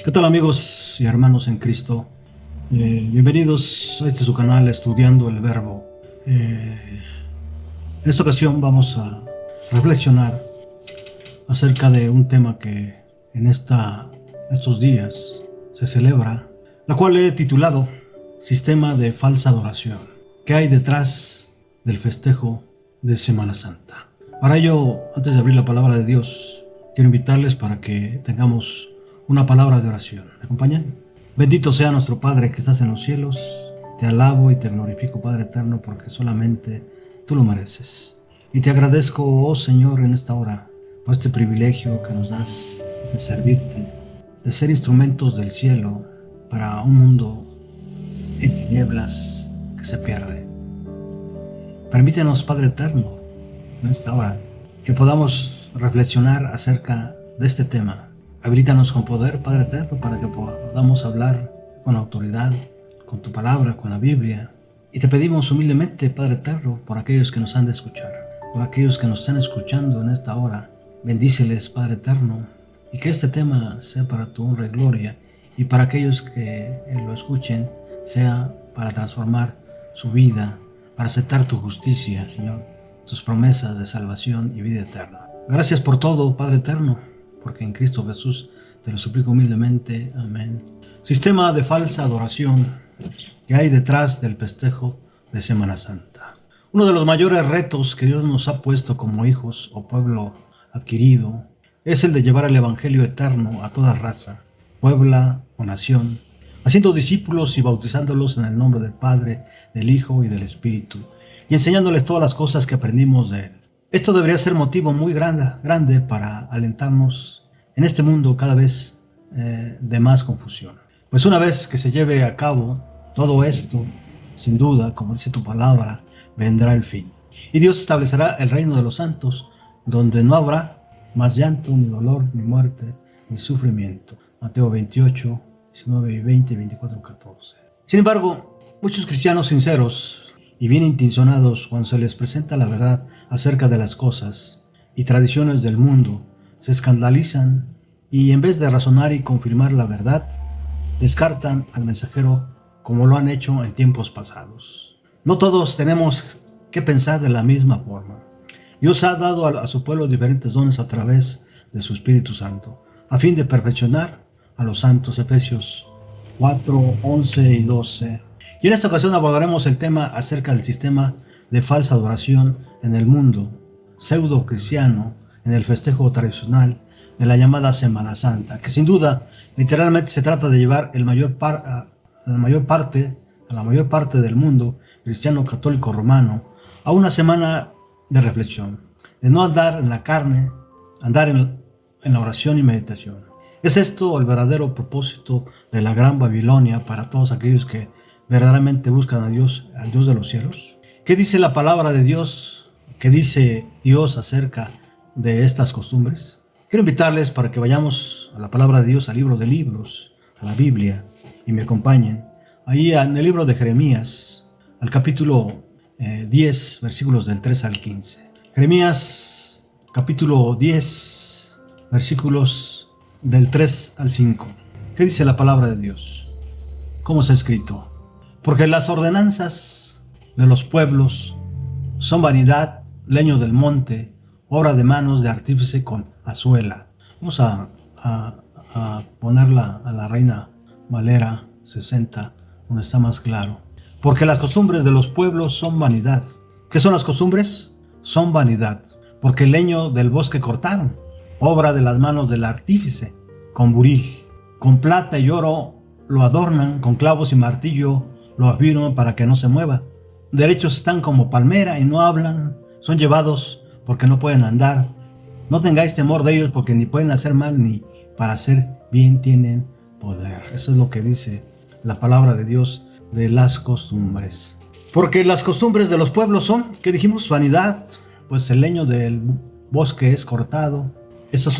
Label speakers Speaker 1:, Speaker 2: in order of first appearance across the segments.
Speaker 1: ¿Qué tal amigos y hermanos en Cristo? Bienvenidos a su canal Estudiando el Verbo. En esta ocasión vamos a reflexionar acerca de un tema que en estos días se celebra, la cual he titulado Sistema de falsa adoración. ¿Qué hay detrás del festejo de Semana Santa? Para ello, antes de abrir la palabra de Dios, quiero invitarles para que tengamos una palabra de oración. ¿Me acompañan? Bendito sea nuestro Padre que estás en los cielos. Te alabo y te glorifico, Padre eterno, porque solamente tú lo mereces. Y te agradezco, oh Señor, en esta hora, por este privilegio que nos das de servirte, de ser instrumentos del cielo para un mundo en tinieblas que se pierde. Permítenos, Padre eterno, en esta hora, que podamos reflexionar acerca de este tema. Habilítanos con poder, Padre eterno, para que podamos hablar con autoridad, con tu palabra, con la Biblia. Y te pedimos humildemente, Padre eterno, por aquellos que nos han de escuchar, por aquellos que nos están escuchando en esta hora. Bendíceles, Padre eterno, y que este tema sea para tu honra y gloria, y para aquellos que lo escuchen, sea para transformar su vida, para aceptar tu justicia, Señor, tus promesas de salvación y vida eterna. Gracias por todo, Padre eterno, porque en Cristo Jesús te lo suplico humildemente. Amén. Sistema de falsa adoración que hay detrás del festejo de Semana Santa. Uno de los mayores retos que Dios nos ha puesto como hijos o pueblo adquirido es el de llevar el Evangelio eterno a toda raza, pueblo o nación, haciendo discípulos y bautizándolos en el nombre del Padre, del Hijo y del Espíritu, y enseñándoles todas las cosas que aprendimos de Él. Esto debería ser motivo muy grande para alentarnos en este mundo cada vez de más confusión. Pues una vez que se lleve a cabo todo esto, sin duda, como dice tu palabra, vendrá el fin. Y Dios establecerá el reino de los santos, donde no habrá más llanto, ni dolor, ni muerte, ni sufrimiento. Mateo 28, 19 y 20, 24, 14. Sin embargo, muchos cristianos sinceros y bien intencionados, cuando se les presenta la verdad acerca de las cosas y tradiciones del mundo, se escandalizan y en vez de razonar y confirmar la verdad, descartan al mensajero como lo han hecho en tiempos pasados. No todos tenemos que pensar de la misma forma. Dios ha dado a su pueblo diferentes dones a través de su Espíritu Santo, a fin de perfeccionar a los santos. Efesios 4, 11 y 12. Y en esta ocasión abordaremos el tema acerca del sistema de falsa adoración en el mundo pseudo cristiano, en el festejo tradicional de la llamada Semana Santa, que sin duda literalmente se trata de llevar a la mayor parte del mundo cristiano católico romano a una semana de reflexión, de no andar en la carne, andar en la oración y meditación. ¿Es esto el verdadero propósito de la Gran Babilonia para todos aquellos que verdaderamente buscan a Dios, al Dios de los cielos? ¿Qué dice la palabra de Dios? ¿Qué dice Dios acerca de estas costumbres? Quiero invitarles para que vayamos a la palabra de Dios, al libro de libros, a la Biblia, y me acompañen. Ahí en el libro de Jeremías, al capítulo 10, versículos del 3 al 15. Jeremías, capítulo 10, versículos del 3 al 5. ¿Qué dice la palabra de Dios? ¿Cómo está escrito? Porque las ordenanzas de los pueblos son vanidad, leño del monte, obra de manos de artífice con azuela. Vamos a ponerla a la Reina Valera 60, donde está más claro. Porque las costumbres de los pueblos son vanidad. ¿Qué son las costumbres? Son vanidad. Porque el leño del bosque cortaron, obra de las manos del artífice, con buril. Con plata y oro lo adornan, con clavos y martillo lo afirman para que no se mueva. Derechos están como palmera y no hablan, son llevados porque no pueden andar. No tengáis temor de ellos, porque ni pueden hacer mal ni para hacer bien tienen poder. Eso es lo que dice la palabra de Dios de las costumbres. Porque las costumbres de los pueblos son, ¿qué dijimos? Vanidad, pues el leño del bosque es cortado. Eso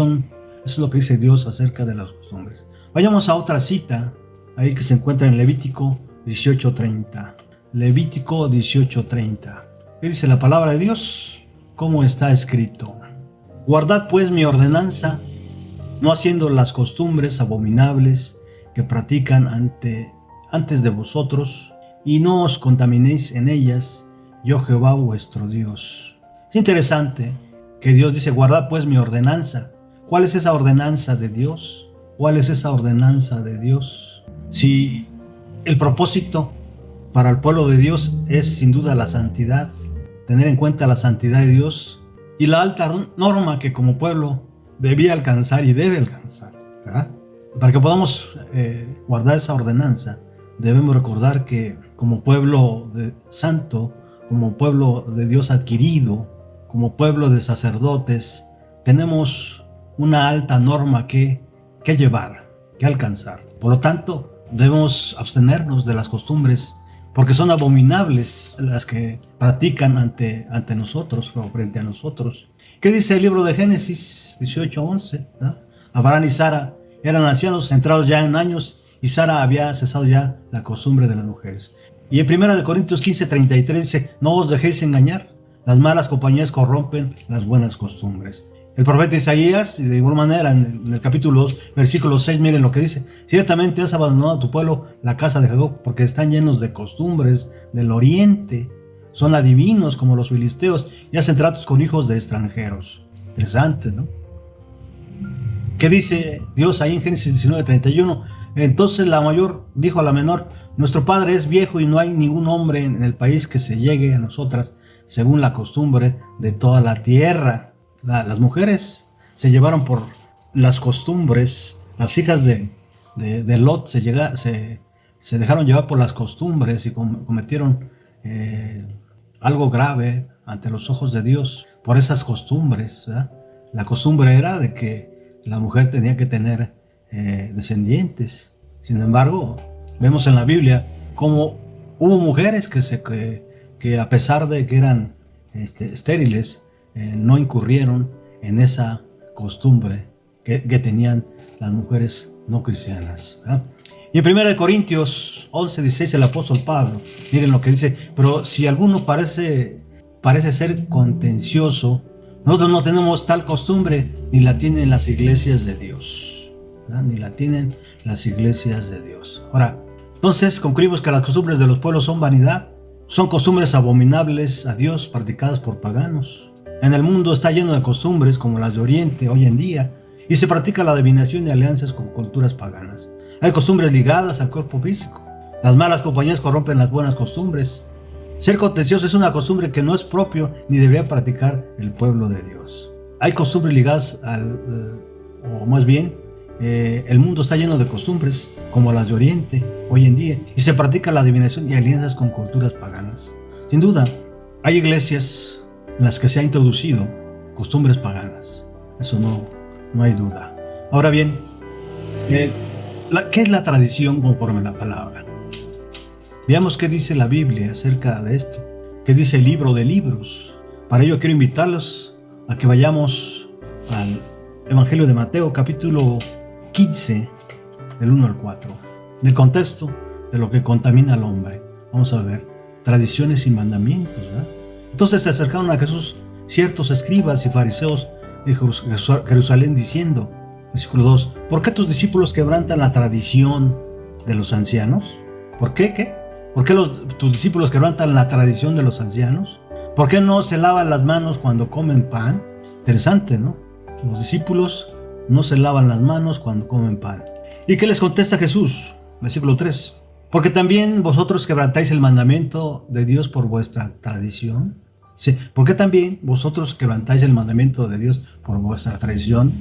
Speaker 1: es lo que dice Dios acerca de las costumbres. Vayamos a otra cita, ahí que se encuentra en Levítico 18:30. Levítico 18:30. ¿Qué dice la palabra de Dios? ¿Cómo está escrito? Guardad pues mi ordenanza, no haciendo las costumbres abominables que practican antes de vosotros, y no os contaminéis en ellas, yo Jehová vuestro Dios. Es interesante que Dios dice, guardad pues mi ordenanza. ¿Cuál es esa ordenanza de Dios? ¿Cuál es esa ordenanza de Dios? Si el propósito para el pueblo de Dios es sin duda la santidad, tener en cuenta la santidad de Dios y la alta norma que como pueblo debía alcanzar y debe alcanzar, ¿verdad? Para que podamos guardar esa ordenanza, debemos recordar que como pueblo santo, como pueblo de Dios adquirido, como pueblo de sacerdotes, tenemos una alta norma que llevar, que alcanzar. Por lo tanto, debemos abstenernos de las costumbres, porque son abominables las que practican ante nosotros o frente a nosotros. ¿Qué dice el libro de Génesis 18:11? Abraham y Sara eran ancianos, centrados ya en años, y Sara había cesado ya la costumbre de las mujeres. Y en 1 Corintios 15:33 dice, no os dejéis engañar, las malas compañías corrompen las buenas costumbres. El profeta Isaías, de igual manera, en el capítulo 2, versículo 6, miren lo que dice. Ciertamente has abandonado a tu pueblo, la casa de Jacob, porque están llenos de costumbres del oriente. Son adivinos como los filisteos y hacen tratos con hijos de extranjeros. Interesante, ¿no? ¿Qué dice Dios ahí en Génesis 19:31? Entonces la mayor dijo a la menor, nuestro padre es viejo y no hay ningún hombre en el país que se llegue a nosotras, según la costumbre de toda la tierra. Las mujeres se llevaron por las costumbres, las hijas de Lot se dejaron llevar por las costumbres y cometieron algo grave ante los ojos de Dios por esas costumbres, ¿verdad? La costumbre era de que la mujer tenía que tener descendientes. Sin embargo, vemos en la Biblia cómo hubo mujeres que a pesar de que eran estériles, no incurrieron en esa costumbre que tenían las mujeres no cristianas, ¿verdad? Y en 1 Corintios 11:16 el apóstol Pablo, miren lo que dice, pero si alguno parece ser contencioso, nosotros no tenemos tal costumbre, ni la tienen las iglesias de Dios, ¿verdad? Ni la tienen las iglesias de Dios. Ahora, entonces concluimos que las costumbres de los pueblos son vanidad, son costumbres abominables a Dios practicadas por paganos. En el mundo está lleno de costumbres como las de Oriente hoy en día y se practica la adivinación y alianzas con culturas paganas. Hay costumbres ligadas al cuerpo físico. Las malas compañías corrompen las buenas costumbres. Ser contencioso es una costumbre que no es propio ni debería practicar el pueblo de Dios. Hay costumbres ligadas o más bien, el mundo está lleno de costumbres como las de Oriente hoy en día y se practica la adivinación y alianzas con culturas paganas. Sin duda, hay iglesias en las que se ha introducido costumbres paganas. Eso no hay duda. Ahora bien, ¿qué es la tradición conforme a la palabra? Veamos qué dice la Biblia acerca de esto. ¿Qué dice el libro de libros? Para ello quiero invitarlos a que vayamos al Evangelio de Mateo, capítulo 15, del 1 al 4. Del contexto de lo que contamina al hombre. Vamos a ver tradiciones y mandamientos, ¿verdad? Entonces se acercaron a Jesús ciertos escribas y fariseos de Jerusalén diciendo, versículo 2, ¿por qué tus discípulos quebrantan la tradición de los ancianos? ¿Por qué? ¿Por qué tus discípulos quebrantan la tradición de los ancianos? ¿Por qué no se lavan las manos cuando comen pan? Interesante, ¿no? Los discípulos no se lavan las manos cuando comen pan. ¿Y qué les contesta Jesús? Versículo 3. ¿Porque también vosotros quebrantáis el mandamiento de Dios por vuestra tradición? Sí. ¿Por qué también vosotros quebrantáis el mandamiento de Dios por vuestra tradición?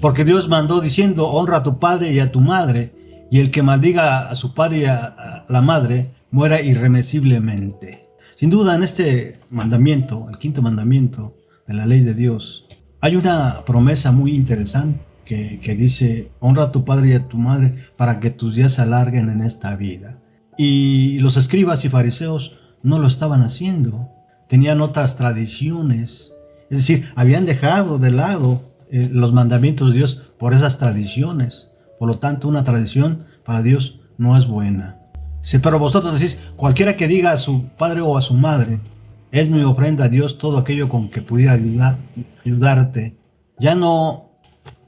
Speaker 1: Porque Dios mandó diciendo, honra a tu padre y a tu madre, y el que maldiga a su padre y a la madre, muera irremisiblemente. Sin duda, en este mandamiento, el quinto mandamiento de la ley de Dios, hay una promesa muy interesante que dice, honra a tu padre y a tu madre para que tus días se alarguen en esta vida. Y los escribas y fariseos no lo estaban haciendo. Tenían otras tradiciones. Es decir, habían dejado de lado los mandamientos de Dios por esas tradiciones. Por lo tanto, una tradición para Dios no es buena. Sí, pero vosotros decís, cualquiera que diga a su padre o a su madre, es mi ofrenda a Dios todo aquello con que pudiera ayudarte. Ya no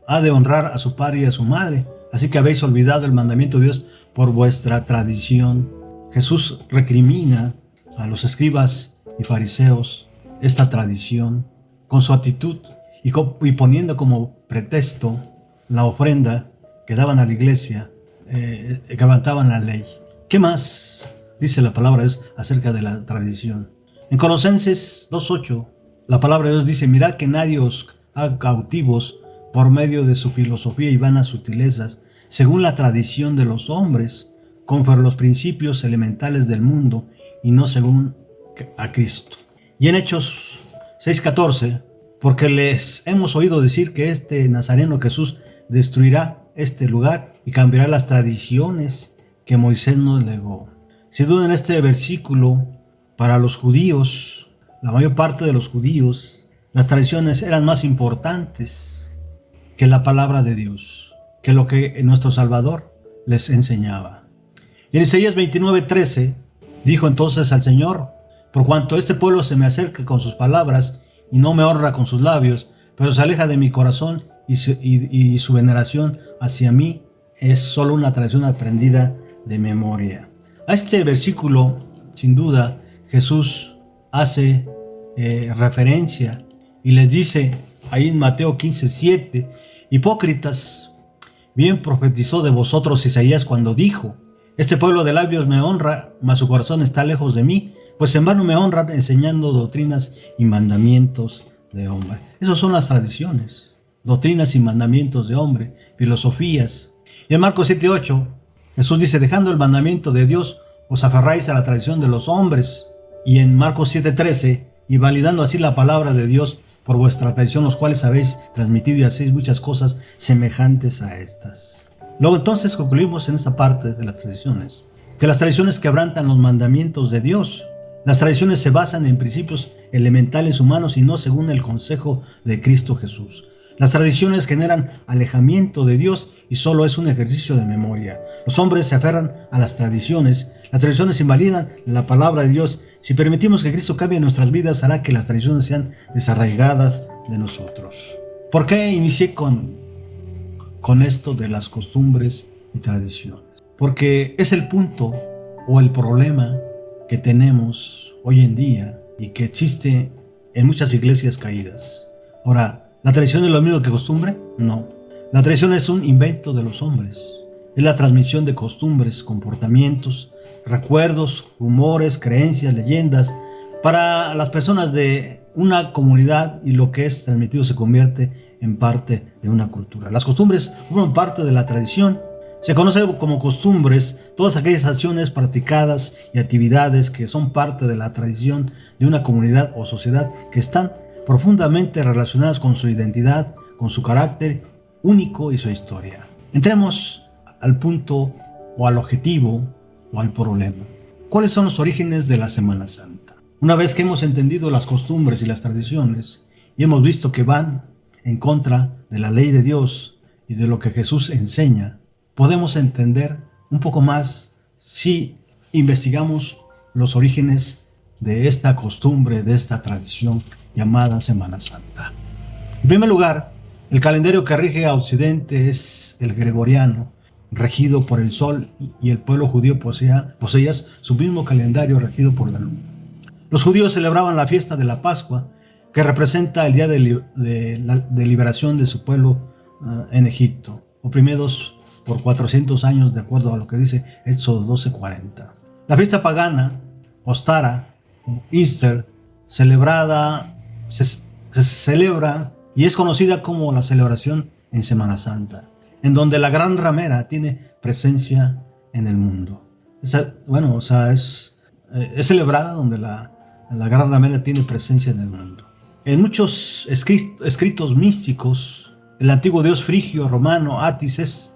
Speaker 1: ha de honrar a su padre y a su madre. Así que habéis olvidado el mandamiento de Dios por vuestra tradición. Jesús recrimina a los escribas y fariseos esta tradición con su actitud y poniendo como pretexto la ofrenda que daban a la iglesia, que levantaban la ley. ¿Qué más dice la palabra de Dios acerca de la tradición? En Colosenses 2:8, la palabra de Dios dice: mirad que nadie os haga cautivos por medio de su filosofía y vanas sutilezas, según la tradición de los hombres, conforme a los principios elementales del mundo, y no según a Cristo. Y en Hechos 6:14, porque les hemos oído decir que este Nazareno Jesús destruirá este lugar y cambiará las tradiciones que Moisés nos legó. Sin duda, en este versículo, para los judíos, la mayor parte de los judíos, las tradiciones eran más importantes que la palabra de Dios, que lo que nuestro Salvador les enseñaba. Y en Isaías 29:13 dijo entonces al Señor: por cuanto este pueblo se me acerca con sus palabras y no me honra con sus labios, pero se aleja de mi corazón y su veneración hacia mí es solo una tradición aprendida de memoria. A este versículo, sin duda, Jesús hace referencia y les dice ahí en Mateo 15:7: hipócritas, bien profetizó de vosotros Isaías cuando dijo: este pueblo de labios me honra, mas su corazón está lejos de mí, pues en vano me honran enseñando doctrinas y mandamientos de hombre. Esas son las tradiciones, doctrinas y mandamientos de hombre, filosofías. Y en Marcos 7:8, Jesús dice: dejando el mandamiento de Dios, os aferráis a la tradición de los hombres. Y en Marcos 7:13, y validando así la palabra de Dios por vuestra tradición, los cuales habéis transmitido y hacéis muchas cosas semejantes a estas. Luego entonces concluimos en esta parte de las tradiciones, que las tradiciones quebrantan los mandamientos de Dios. Las tradiciones se basan en principios elementales humanos y no según el consejo de Cristo Jesús. Las tradiciones generan alejamiento de Dios y solo es un ejercicio de memoria. Los hombres se aferran a las tradiciones invalidan la palabra de Dios. Si permitimos que Cristo cambie nuestras vidas, hará que las tradiciones sean desarraigadas de nosotros. ¿Por qué inicié con esto de las costumbres y tradiciones? Porque es el punto o el problema que tenemos hoy en día y que existe en muchas iglesias caídas. Ahora, ¿la tradición es lo mismo que costumbre? No. La tradición es un invento de los hombres. Es la transmisión de costumbres, comportamientos, recuerdos, rumores, creencias, leyendas para las personas de una comunidad, y lo que es transmitido se convierte en parte de una cultura. Las costumbres forman parte de la tradición. Se conoce como costumbres todas aquellas acciones practicadas y actividades que son parte de la tradición de una comunidad o sociedad, que están profundamente relacionadas con su identidad, con su carácter único y su historia. Entremos al punto o al objetivo o al problema. ¿Cuáles son los orígenes de la Semana Santa? Una vez que hemos entendido las costumbres y las tradiciones y hemos visto que van en contra de la ley de Dios y de lo que Jesús enseña, podemos entender un poco más si investigamos los orígenes de esta costumbre, de esta tradición llamada Semana Santa. En primer lugar, el calendario que rige a Occidente es el gregoriano, regido por el sol, y el pueblo judío poseía su mismo calendario regido por la luna. Los judíos celebraban la fiesta de la Pascua, que representa el día de liberación de su pueblo en Egipto, oprimidos por 400 años, de acuerdo a lo que dice Éxodo 12:40. La fiesta pagana, Ostara o Easter, se celebra y es conocida como la celebración en Semana Santa, en donde la gran ramera tiene presencia en el mundo. Es celebrada donde la gran ramera tiene presencia en el mundo. En muchos escritos místicos, el antiguo dios frigio romano Atis es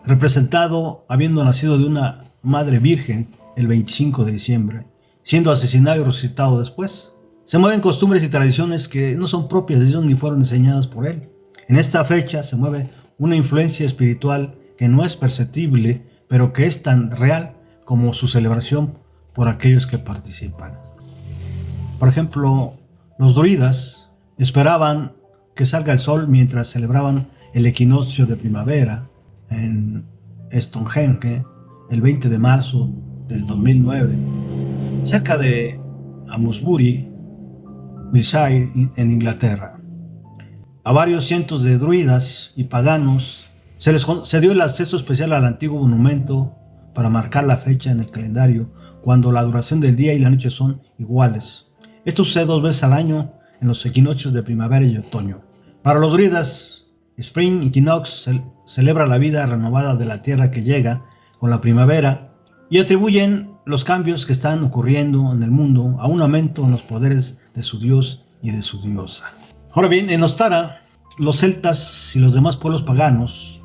Speaker 1: representado habiendo nacido de una madre virgen el 25 de diciembre, siendo asesinado y resucitado después. Se mueven costumbres y tradiciones que no son propias de Dios ni fueron enseñadas por él. En esta fecha se mueve una influencia espiritual que no es perceptible, pero que es tan real como su celebración por aquellos que participan. Por ejemplo, los druidas esperaban que salga el sol mientras celebraban el equinoccio de primavera en Stonehenge el 20 de marzo del 2009, cerca de Amesbury, Wiltshire, en Inglaterra. A varios cientos de druidas y paganos se les concedió el acceso especial al antiguo monumento para marcar la fecha en el calendario cuando la duración del día y la noche son iguales. Esto sucede 2 veces al año en los equinoccios de primavera y otoño. Para los druidas, Spring Equinox celebra la vida renovada de la tierra que llega con la primavera y atribuyen los cambios que están ocurriendo en el mundo a un aumento en los poderes de su dios y de su diosa. Ahora bien, en Ostara, los celtas y los demás pueblos paganos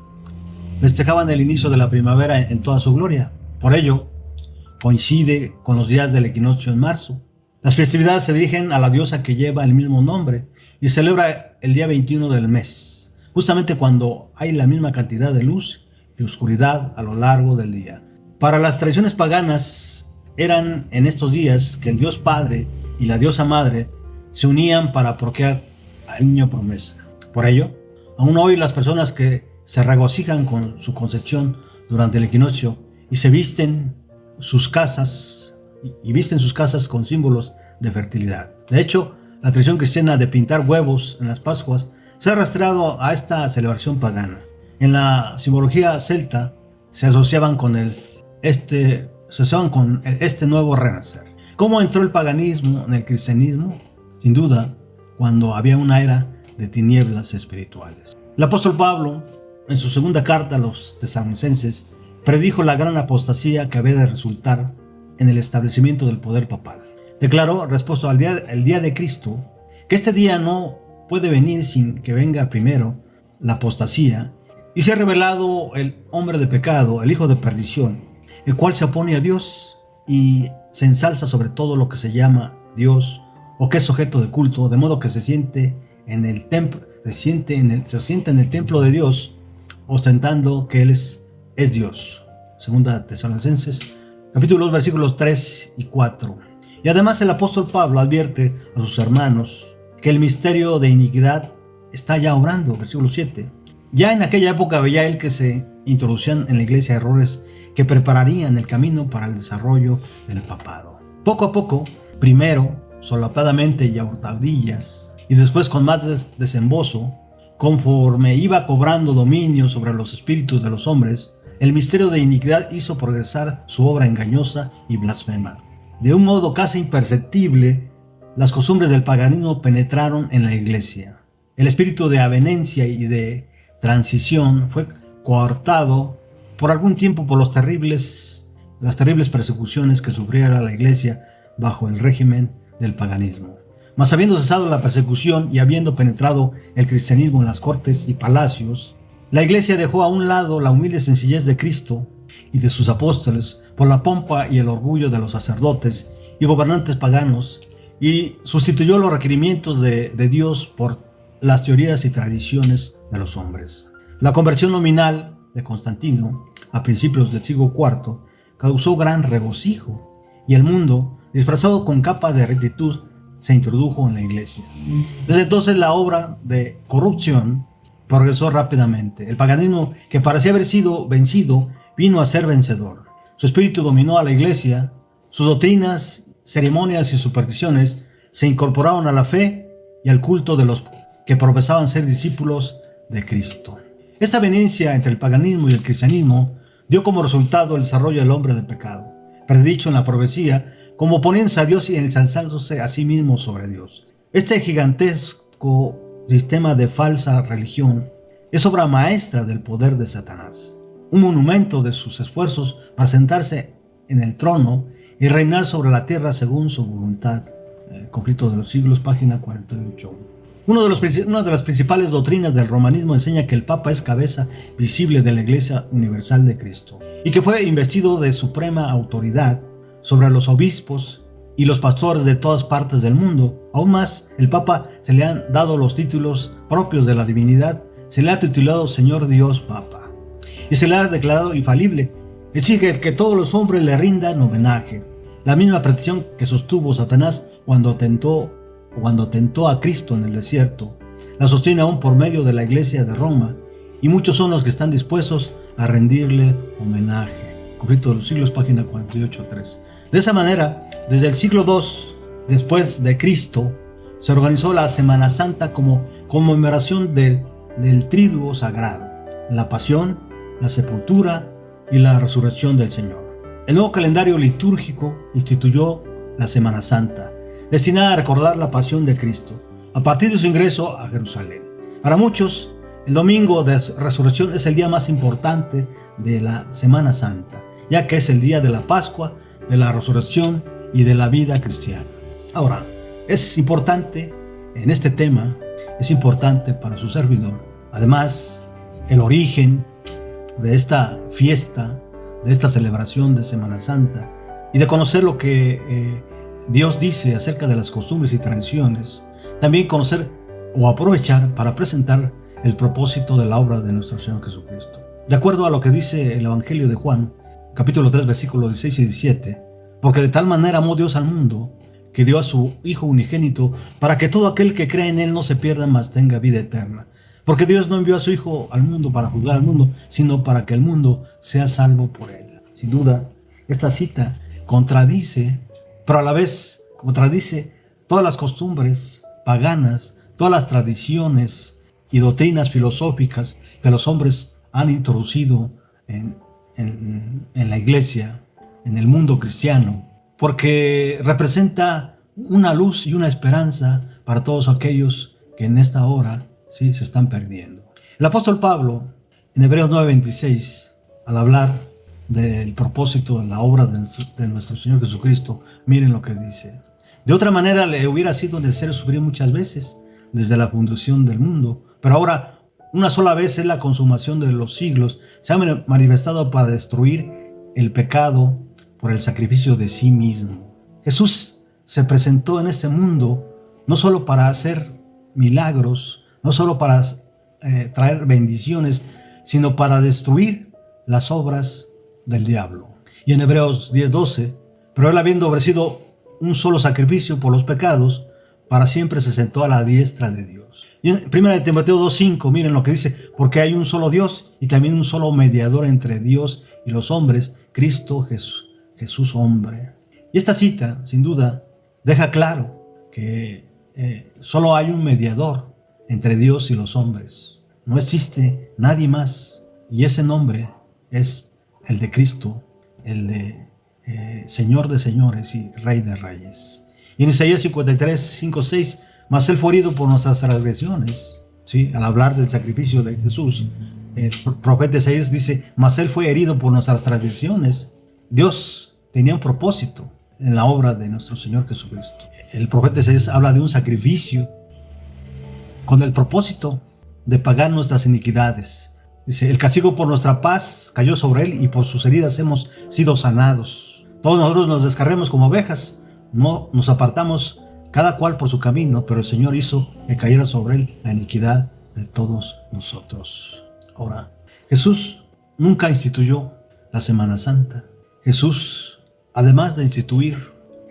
Speaker 1: festejaban el inicio de la primavera en toda su gloria. Por ello, coincide con los días del equinoccio en marzo. Las festividades se dirigen a la diosa que lleva el mismo nombre y celebra el día 21 del mes, justamente cuando hay la misma cantidad de luz y oscuridad a lo largo del día. Para las tradiciones paganas, eran en estos días que el dios padre y la diosa madre se unían para procrear al niño promesa. Por ello, aún hoy las personas que se regocijan con su concepción durante el equinoccio y se visten sus casas con símbolos de fertilidad. De hecho, la tradición cristiana de pintar huevos en las Pascuas se ha rastreado a esta celebración pagana. En la simbología celta se asociaban con este nuevo renacer. ¿Cómo entró el paganismo en el cristianismo? Sin duda, cuando había una era de tinieblas espirituales. El apóstol Pablo, en su segunda carta a los tesalonicenses, predijo la gran apostasía que había de resultar en el establecimiento del poder papal. Declaró, respecto al día de Cristo, que este día no puede venir sin que venga primero la apostasía y se ha revelado el hombre de pecado, el hijo de perdición, el cual se opone a Dios y se ensalza sobre todo lo que se llama Dios o que es objeto de culto, de modo que se siente en el templo de Dios, ostentando que Él es Dios. Segunda Tesalonicenses, capítulo 2, versículos 3 y 4. Y además el apóstol Pablo advierte a sus hermanos que el misterio de iniquidad está ya obrando, versículo 7. Ya en aquella época veía él que se introducían en la iglesia errores que prepararían el camino para el desarrollo del papado. Poco a poco, primero solapadamente y a hurtadillas, y después con más desembozo, conforme iba cobrando dominio sobre los espíritus de los hombres, el misterio de iniquidad hizo progresar su obra engañosa y blasfema. De un modo casi imperceptible, las costumbres del paganismo penetraron en la iglesia. El espíritu de avenencia y de transición fue coartado por algún tiempo por las terribles persecuciones que sufriera la iglesia bajo el régimen del paganismo. Mas habiendo cesado la persecución y habiendo penetrado el cristianismo en las cortes y palacios, la iglesia dejó a un lado la humilde sencillez de Cristo y de sus apóstoles por la pompa y el orgullo de los sacerdotes y gobernantes paganos y sustituyó los requerimientos de Dios por las teorías y tradiciones de los hombres. La conversión nominal de Constantino a principios del siglo IV causó gran regocijo y el mundo, disfrazado con capa de rectitud, se introdujo en la iglesia. Desde entonces la obra de corrupción progresó rápidamente. El paganismo, que parecía haber sido vencido, vino a ser vencedor. Su espíritu dominó a la iglesia, sus doctrinas, ceremonias y supersticiones se incorporaron a la fe y al culto de los que profesaban ser discípulos de Cristo. Esta avenencia entre el paganismo y el cristianismo dio como resultado el desarrollo del hombre del pecado, predicho en la profecía, como oponiéndose a Dios y ensalzándose a sí mismo sobre Dios. Este gigantesco sistema de falsa religión es obra maestra del poder de Satanás, un monumento de sus esfuerzos para sentarse en el trono y reinar sobre la tierra según su voluntad. Conflicto de los siglos, página 48. Una de las principales doctrinas del romanismo enseña que el Papa es cabeza visible de la Iglesia Universal de Cristo y que fue investido de suprema autoridad sobre los obispos y los pastores de todas partes del mundo. Aún más, el Papa se le han dado los títulos propios de la divinidad, se le ha titulado Señor Dios Papa y se le ha declarado infalible. Exige que todos los hombres le rindan homenaje, la misma petición que sostuvo Satanás cuando tentó a Cristo en el desierto. La sostiene aún por medio de la Iglesia de Roma y muchos son los que están dispuestos a rendirle homenaje. Conflicto de los siglos, página 48.3. De esa manera, desde el siglo II después de Cristo, se organizó la Semana Santa como conmemoración del triduo sagrado, la pasión, la sepultura y la resurrección del Señor. El nuevo calendario litúrgico instituyó la Semana Santa, destinada a recordar la pasión de Cristo, a partir de su ingreso a Jerusalén. Para muchos, el domingo de resurrección es el día más importante de la Semana Santa, ya que es el día de la Pascua, de la resurrección y de la vida cristiana. Ahora, es importante en este tema, es importante para su servidor, además, el origen de esta fiesta, de esta celebración de Semana Santa, y de conocer lo que Dios dice acerca de las costumbres y tradiciones, también conocer o aprovechar para presentar el propósito de la obra de nuestro Señor Jesucristo. De acuerdo a lo que dice el Evangelio de Juan, capítulo 3, versículos 16 y 17, porque de tal manera amó Dios al mundo, que dio a su Hijo unigénito, para que todo aquel que cree en Él no se pierda, mas tenga vida eterna. Porque Dios no envió a su Hijo al mundo para juzgar al mundo, sino para que el mundo sea salvo por Él. Sin duda, esta cita contradice, pero a la vez contradice todas las costumbres paganas, todas las tradiciones y doctrinas filosóficas que los hombres han introducido en la iglesia, en el mundo cristiano, porque representa una luz y una esperanza para todos aquellos que en esta hora sí se están perdiendo. El apóstol Pablo, en Hebreos 9:26, al hablar del propósito de la obra de nuestro Señor Jesucristo, miren lo que dice: de otra manera le hubiera sido necesario sufrir muchas veces desde la fundación del mundo, pero ahora una sola vez es la consumación de los siglos, se ha manifestado para destruir el pecado por el sacrificio de sí mismo. Jesús se presentó en este mundo no solo para hacer milagros, no solo para traer bendiciones, sino para destruir las obras del diablo. Y en Hebreos 10:12, pero él, habiendo ofrecido un solo sacrificio por los pecados, para siempre se sentó a la diestra de Dios. Y en 1 Timoteo 2:5, miren lo que dice: porque hay un solo Dios y también un solo mediador entre Dios y los hombres, Cristo Jesús hombre. Y esta cita, sin duda, deja claro que solo hay un mediador entre Dios y los hombres. No existe nadie más. Y ese nombre es el de Cristo, el de Señor de señores y Rey de reyes. Y en Isaías 53:5-6, mas Él fue herido por nuestras transgresiones. ¿Sí? Al hablar del sacrificio de Jesús, el profeta Isaías dice: mas Él fue herido por nuestras transgresiones. Dios tenía un propósito en la obra de nuestro Señor Jesucristo. El profeta Isaías habla de un sacrificio con el propósito de pagar nuestras iniquidades. Dice: el castigo por nuestra paz cayó sobre Él y por sus heridas hemos sido sanados. Todos nosotros nos descarriamos como ovejas, no nos apartamos cada cual por su camino, pero el Señor hizo que cayera sobre Él la iniquidad de todos nosotros. Ahora, Jesús nunca instituyó la Semana Santa. Jesús, además de instituir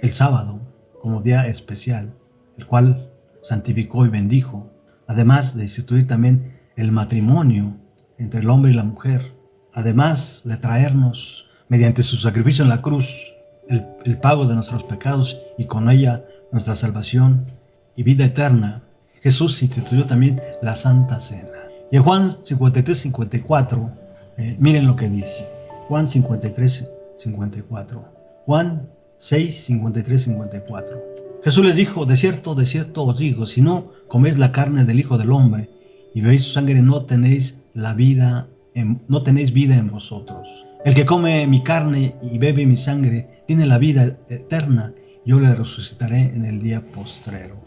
Speaker 1: el sábado como día especial, el cual santificó y bendijo, además de instituir también el matrimonio entre el hombre y la mujer, además de traernos, mediante su sacrificio en la cruz, el pago de nuestros pecados y con ella nuestra salvación y vida eterna, Jesús instituyó también la Santa Cena. Y en Juan 53:54, miren lo que dice. Juan 53:54. Juan 6:53-54. Jesús les dijo: de cierto os digo, si no coméis la carne del Hijo del Hombre y bebéis su sangre, no tenéis vida en vosotros. El que come mi carne y bebe mi sangre tiene la vida eterna. Yo le resucitaré en el día postrero.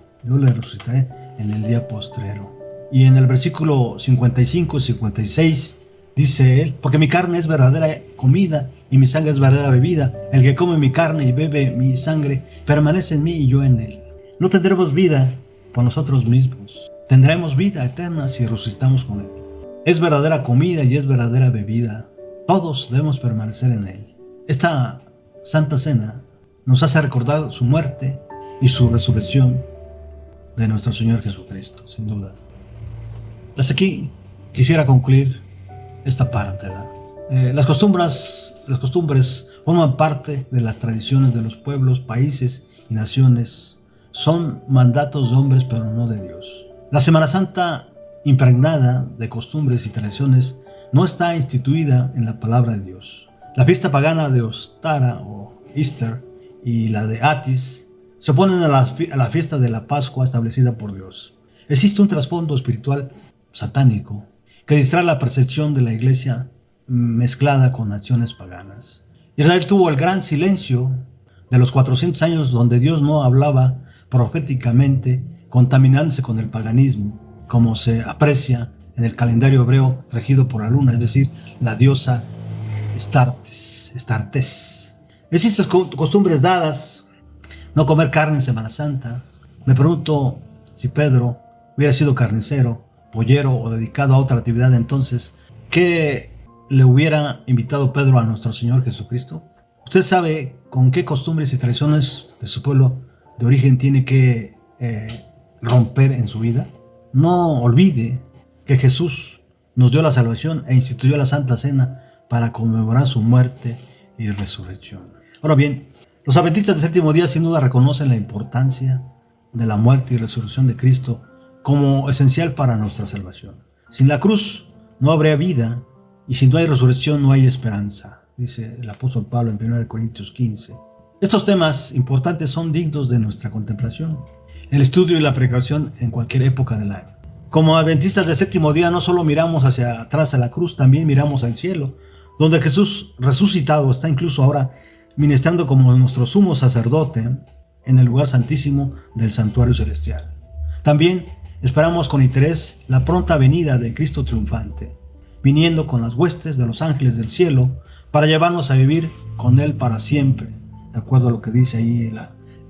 Speaker 1: Y en el versículo 55 y 56 dice él: porque mi carne es verdadera comida y mi sangre es verdadera bebida. El que come mi carne y bebe mi sangre permanece en mí y yo en él. No tendremos vida por nosotros mismos. Tendremos vida eterna si resucitamos con él. Es verdadera comida y es verdadera bebida. Todos debemos permanecer en él. Esta Santa Cena nos hace recordar su muerte y su resurrección de nuestro Señor Jesucristo, sin duda. Hasta aquí quisiera concluir esta parte. Las costumbres forman parte de las tradiciones de los pueblos, países y naciones. Son mandatos de hombres, pero no de Dios. La Semana Santa, impregnada de costumbres y tradiciones, no está instituida en la palabra de Dios. La fiesta pagana de Ostara o Easter y la de Atis se oponen a la fiesta de la Pascua establecida por Dios. Existe un trasfondo espiritual satánico que distrae la percepción de la iglesia mezclada con naciones paganas. Israel tuvo el gran silencio de los 400 años donde Dios no hablaba proféticamente, contaminándose con el paganismo, como se aprecia en el calendario hebreo regido por la luna, es decir, la diosa Astartes. Existen costumbres dadas, no comer carne en Semana Santa. Me pregunto si Pedro hubiera sido carnicero, pollero o dedicado a otra actividad, entonces, ¿qué le hubiera invitado Pedro a nuestro Señor Jesucristo? ¿Usted sabe con qué costumbres y tradiciones de su pueblo de origen tiene que romper en su vida? No olvide que Jesús nos dio la salvación e instituyó la Santa Cena para conmemorar su muerte y resurrección. Ahora bien, los adventistas del séptimo día sin duda reconocen la importancia de la muerte y resurrección de Cristo como esencial para nuestra salvación. Sin la cruz no habría vida y si no hay resurrección no hay esperanza, dice el apóstol Pablo en 1 Corintios 15. Estos temas importantes son dignos de nuestra contemplación, el estudio y la predicación en cualquier época del año. Como adventistas del séptimo día no solo miramos hacia atrás a la cruz, también miramos al cielo, donde Jesús resucitado está incluso ahora ministrando como nuestro sumo sacerdote en el lugar santísimo del santuario celestial. También esperamos con interés la pronta venida de Cristo triunfante, viniendo con las huestes de los ángeles del cielo para llevarnos a vivir con Él para siempre, de acuerdo a lo que dice ahí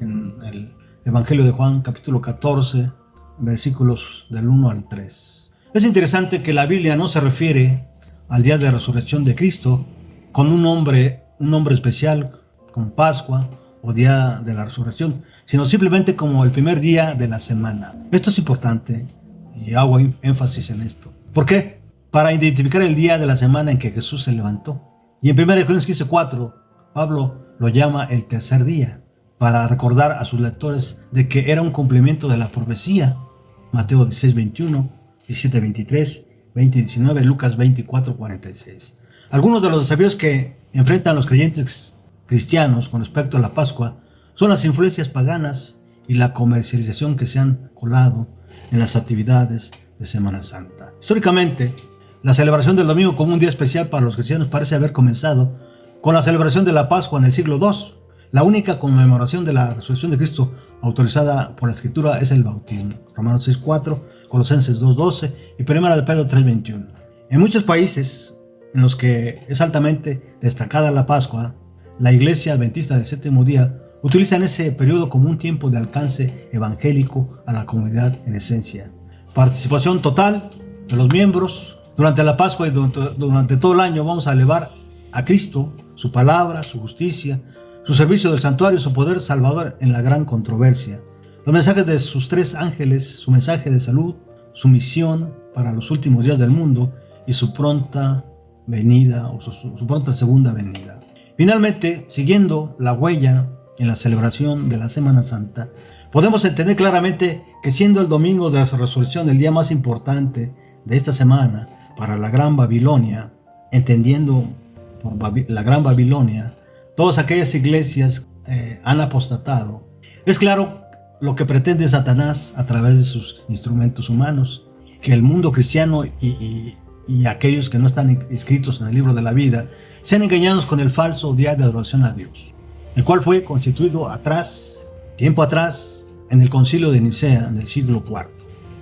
Speaker 1: en el Evangelio de Juan, capítulo 14, versículos del 1 al 3. Es interesante que la Biblia no se refiere al día de resurrección de Cristo con un nombre especial, como Pascua o día de la resurrección, sino simplemente como el primer día de la semana. Esto es importante y hago énfasis en esto. ¿Por qué? Para identificar el día de la semana en que Jesús se levantó. Y en 1 Corintios 15:4, Pablo lo llama el tercer día, para recordar a sus lectores de que era un cumplimiento de la profecía. Mateo 16:21, 17:23, 20:19, Lucas 24:46. Algunos de los desafíos que enfrentan los creyentes cristianos con respecto a la Pascua son las influencias paganas y la comercialización que se han colado en las actividades de Semana Santa. Históricamente, la celebración del domingo como un día especial para los cristianos parece haber comenzado con la celebración de la Pascua en el siglo II. La única conmemoración de la resurrección de Cristo autorizada por la Escritura es el bautismo. Romanos 6:4, Colosenses 2:12 y 1 de Pedro 3:21. En muchos países en los que es altamente destacada la Pascua, la Iglesia Adventista del Séptimo Día utiliza ese periodo como un tiempo de alcance evangélico a la comunidad en esencia. Participación total de los miembros. Durante la Pascua y durante todo el año vamos a elevar a Cristo, su palabra, su justicia, su servicio del santuario, su poder salvador en la gran controversia. Los mensajes de sus tres ángeles, su mensaje de salud, su misión para los últimos días del mundo y su pronta venida o su pronta segunda venida. Finalmente, siguiendo la huella en la celebración de la Semana Santa, podemos entender claramente que siendo el domingo de la resurrección el día más importante de esta semana para la Gran Babilonia, entendiendo por la Gran Babilonia, todas aquellas iglesias han apostatado. Es claro lo que pretende Satanás a través de sus instrumentos humanos, que el mundo cristiano y aquellos que no están inscritos en el libro de la vida sean engañados con el falso día de adoración a Dios, el cual fue constituido tiempo atrás, en el concilio de Nicea en el siglo IV.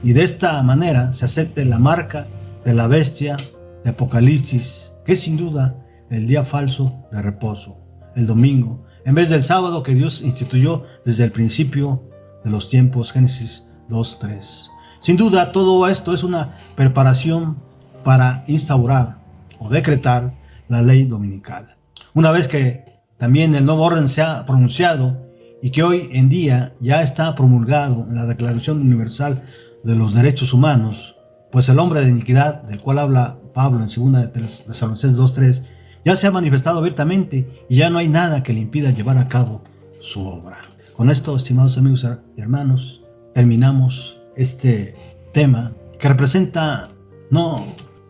Speaker 1: Y de esta manera se acepte la marca de la bestia de Apocalipsis, que es sin duda el día falso de reposo, el domingo, en vez del sábado que Dios instituyó desde el principio de los tiempos, Génesis 2:3. Sin duda, todo esto es una preparación para instaurar o decretar la ley dominical. Una vez que también el nuevo orden se ha pronunciado y que hoy en día ya está promulgado en la Declaración Universal de los Derechos Humanos, Pues el hombre de iniquidad, del cual habla Pablo en 2 Tesalonicenses 2:3, ya se ha manifestado abiertamente y ya no hay nada que le impida llevar a cabo su obra. Con esto, estimados amigos y hermanos, terminamos este tema que representa, no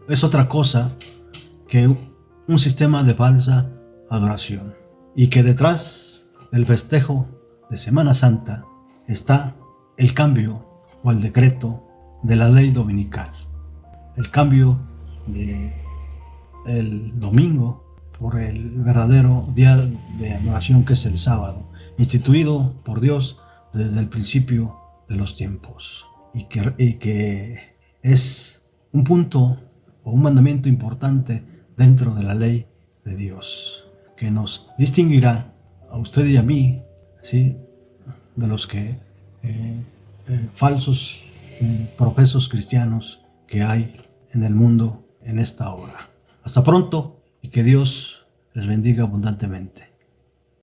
Speaker 1: es otra cosa que un sistema de falsa adoración, y que detrás del festejo de Semana Santa está el cambio o el decreto de la ley dominical, el cambio del domingo por el verdadero día de adoración, que es el sábado, instituido por Dios desde el principio de los tiempos, y que es un punto o un mandamiento importante dentro de la ley de Dios, que nos distinguirá a usted y a mí, ¿sí?, de los que falsos profesos cristianos que hay en el mundo en esta hora. Hasta pronto, y que Dios les bendiga abundantemente.